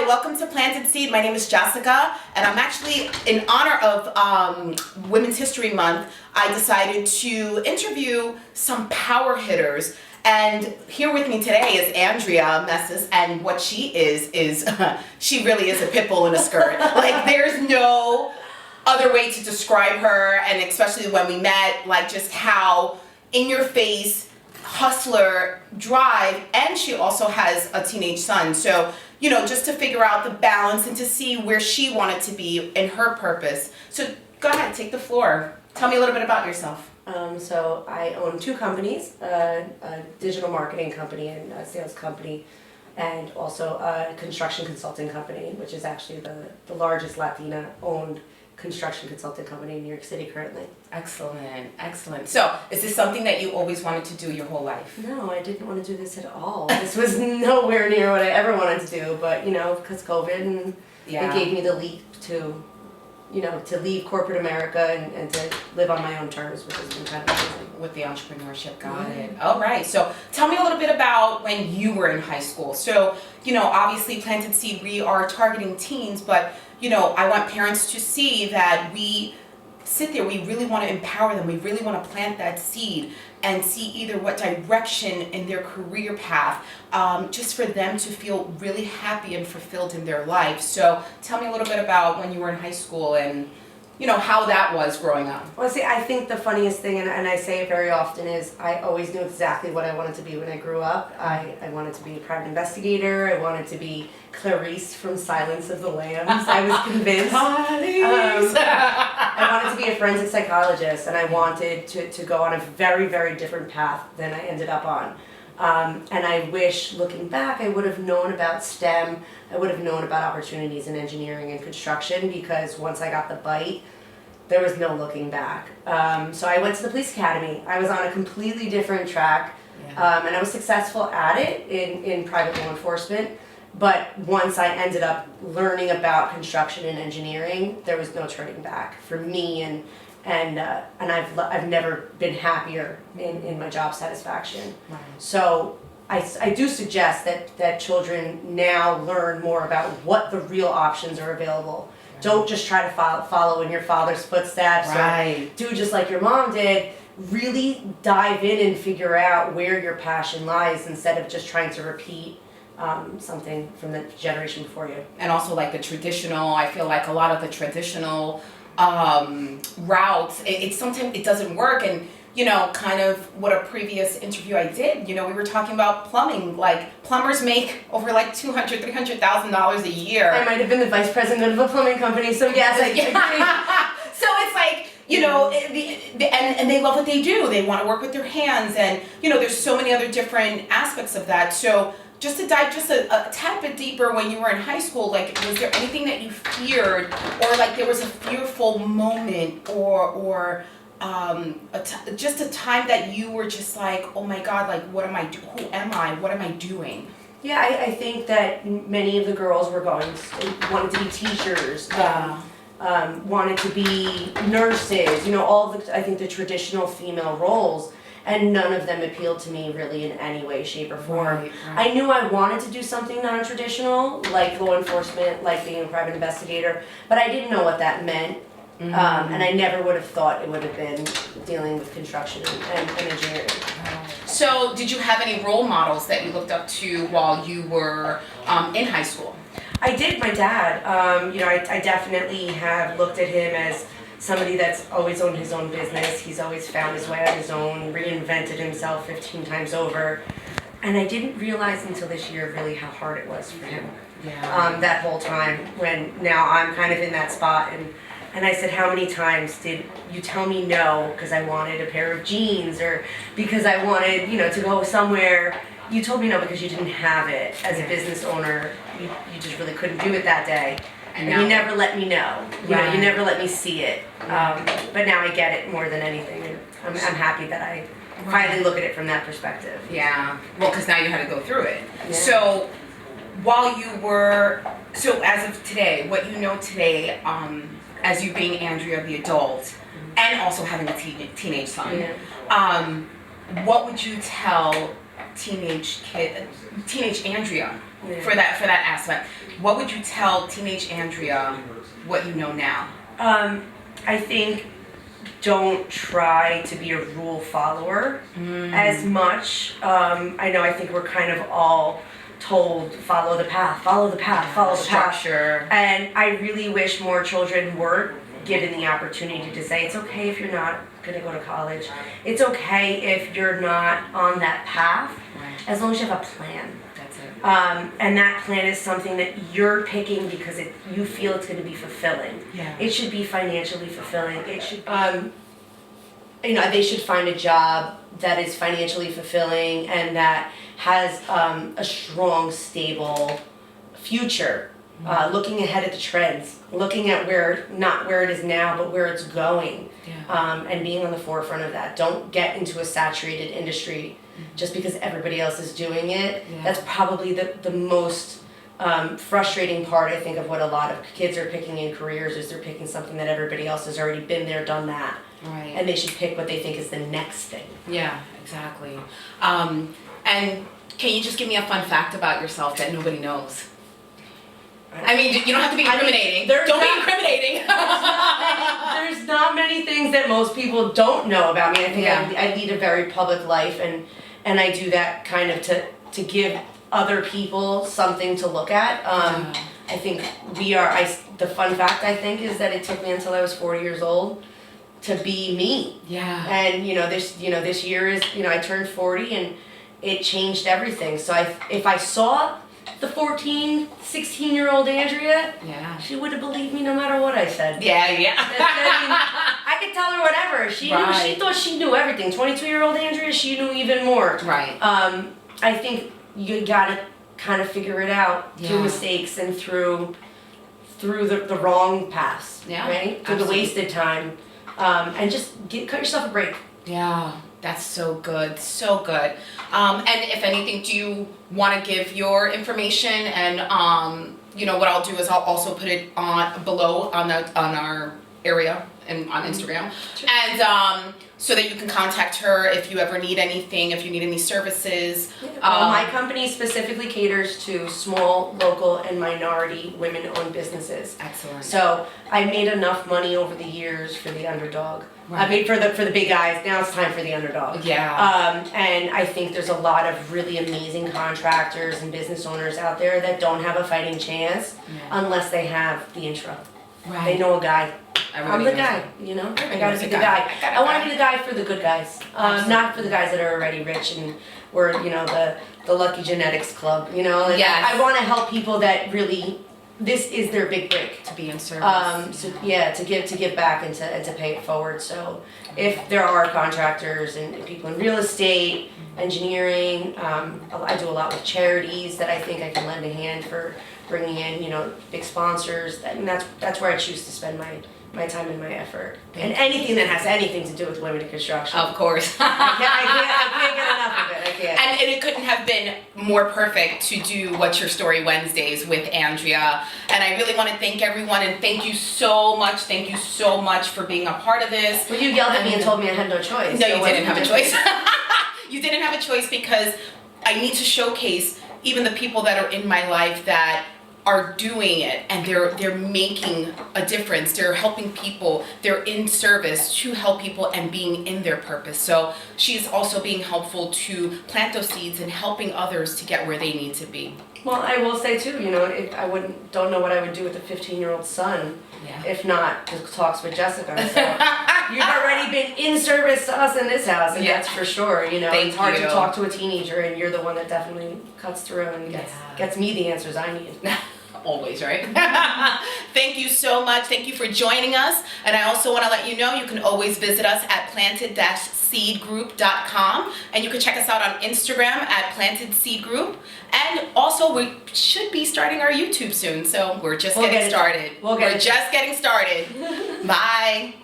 welcome to Planted Seed. My name is Jessica, and I'm actually, in honor of Women's History Month, I decided to interview some power hitters. And here with me today is Andrea Mesis, and what she is she really is a pit bull in a skirt. Like, there's no other way to describe her, and especially when we met, like, just how in your face, hustler, drive, and she also has a teenage son. So, you know, just to figure out the balance and to see where she wanted to be in her purpose. So go ahead, take the floor. Tell me a little bit about yourself. So I own two companies, a digital marketing company and a sales company, and also a construction consulting company, which is actually the largest Latina owned construction consulting company in New York City currently. Excellent, excellent. So is this something that you always wanted to do your whole life? No, I didn't want to do this at all. This was nowhere near what I ever wanted to do, but you know, because COVID, and it gave me the leap to, you know, to leave corporate America and to live on my own terms, which has been kind of amazing. With the entrepreneurship, got it. All right, so tell me a little bit about when you were in high school. So, you know, obviously Planted Seed, we are targeting teens, but you know, I want parents to see that we sit there, we really want to empower them, we really want to plant that seed and see either what direction in their career path, just for them to feel really happy and fulfilled in their life. So tell me a little bit about when you were in high school and, you know, how that was growing up. Well, see, I think the funniest thing, and I say it very often, is I always knew exactly what I wanted to be when I grew up. I wanted to be a private investigator. I wanted to be Clarice from Silence of the Lambs. I was convinced. I wanted to be a forensic psychologist, and I wanted to go on a very, very different path than I ended up on. And I wish, looking back, I would have known about STEM. I would have known about opportunities in engineering and construction, because once I got the bite, there was no looking back. So I went to the police academy. I was on a completely different track, and I was successful at it in private law enforcement. But once I ended up learning about construction and engineering, there was no turning back for me, and I've never been happier in my job satisfaction. Right. So I do suggest that children now learn more about what the real options are available. Right. Don't just try to follow in your father's footsteps. Right. Or do just like your mom did. Really dive in and figure out where your passion lies instead of just trying to repeat something from the generation before you. And also, like, the traditional, I feel like a lot of the traditional routes, it sometimes it doesn't work. And you know, kind of what a previous interview I did, you know, we were talking about plumbing. Like, plumbers make over like $200,000, $300,000 a year. I might have been the vice president of a plumbing company, so yes, I agree. So it's like, you know, and they love what they do. They want to work with their hands, and you know, there's so many other different aspects of that. So just to dive just a tad bit deeper, when you were in high school, like, was there anything that you feared, or like there was a fearful moment, or just a time that you were just like, oh my God, like, what am I who am I? What am I doing? Yeah, I think that many of the girls were wanted to be teachers, wanted to be nurses, you know, all I think the traditional female roles, and none of them appealed to me really in any way, shape, or form. Right. I knew I wanted to do something non-traditional, like law enforcement, like being a private investigator, but I didn't know what that meant. Mm-hmm. And I never would have thought it would have been dealing with construction and engineering. So did you have any role models that you looked up to while you were in high school? I did. My dad, you know, I definitely have looked at him as somebody that's always owned his own business. He's always found his way on his own, reinvented himself 15 times over. And I didn't realize until this year really how hard it was for him. Yeah. That whole time, when now I'm kind of in that spot, and I said, how many times did you tell me no because I wanted a pair of jeans, or because I wanted, you know, to go somewhere? You told me no because you didn't have it. As a business owner, you just really couldn't do it that day. And you never let me know. You know, you never let me see it. But now I get it more than anything. And I'm happy that I finally look at it from that perspective. Yeah. Well, because now you had to go through it. Yeah. So while you were, so as of today, what you know today, as you being Andrea the adult, and also having a teenage son, what would you tell teenage Andrea Yeah. for that aspect. What would you tell teenage Andrea what you know now? I think don't try to be a rule follower as much. I think we're kind of all told follow the path, follow the path, follow the path. Structure. And I really wish more children were given the opportunity to say it's okay if you're not going to go to college. It's okay if you're not on that path, Right. as long as you have a plan. That's it. And that plan is something that you're picking because you feel it's going to be fulfilling. Yeah. It should be financially fulfilling. It should, they should find a job that is financially fulfilling and that has a strong, stable future. Looking ahead at the trends, looking at not where it is now, but where it's going, and being on the forefront of that. Don't get into a saturated industry just because everybody else is doing it. Yeah. That's probably the most frustrating part, I think, of what a lot of kids are picking in careers is they're picking something that everybody else has already been there, done that. Right. And they should pick what they think is the next thing. Yeah, exactly. And can you just give me a fun fact about yourself that nobody knows? I mean, you don't have to be incriminating. Don't be incriminating. There's not many things that most people don't know about me. I think Yeah. I lead a very public life, and I do that kind of to give other people something to look at. I think the fun fact I think is that it took me until I was 40 years old to be me. Yeah. And this year is I turned 40 and it changed everything. So if I saw the 14, 16-year-old Andrea, Yeah. she would have believed me no matter what I said. Yeah. I could tell her whatever. She thought she knew everything. 22-year-old Andrea, she knew even more. Right. I think you gotta kind of figure it out through mistakes and through the wrong paths. Yeah, Right? Through the wasted time. And just cut yourself a break. Yeah, that's so good, so good. And if anything, do you want to give your information? And what I'll do is I'll also put it on below on our area and on Instagram, and so that you can contact her if you ever need anything, if you need any services. My company specifically caters to small, local, and minority women-owned businesses. Excellent. So I made enough money over the years for the underdog. Right. I made for the big guys. Now it's time for the underdog. Yeah. And I think there's a lot of really amazing contractors and business owners out there that don't have a fighting chance unless they have the intro. Right. They know a guy. I'm the knows guy, that. I gotta be the guy. I wanna be the guy for the good guys. Not for the guys that are already rich and we're, the lucky genetics club, Yes. I wanna help people that really, this is their big break. To be in service. To give back and to pay it forward. So if there are contractors and people in real estate, engineering, I do a lot with charities that I think I can lend a hand for bringing in, big sponsors. And that's where I choose to spend my time and my effort. And anything that has anything to do with women in construction. Of course. I can't get enough of it. I can't. And it couldn't have been more perfect to do What's Your Story Wednesdays with Andrea. And I really want to thank everyone and thank you so much for being a part of this. Well, you yelled at me and told me I had no choice. No, you didn't have a choice. You didn't have a choice because I need to showcase even the people that are in my life that are doing it and they're making a difference. They're helping people. They're in service to help people and being in their purpose. So she's also being helpful to plant those seeds and helping others to get where they need to be. Well, I will say too, if I don't know what I would do with a 15-year-old son, if not the talks with Jessica. So you've already been in service to us in this house, and that's for sure. Thank it's hard you. to talk to a teenager, and you're the one that definitely cuts through and gets me the answers I need. Always, right? Thank you so much. Thank you for joining us. And I also want to let you know you can always visit us at planted-seedgroup.com. And you can check us out on Instagram at Planted Seed Group. And also, we should be starting our YouTube soon. So we're just getting started. We're just getting started. Bye.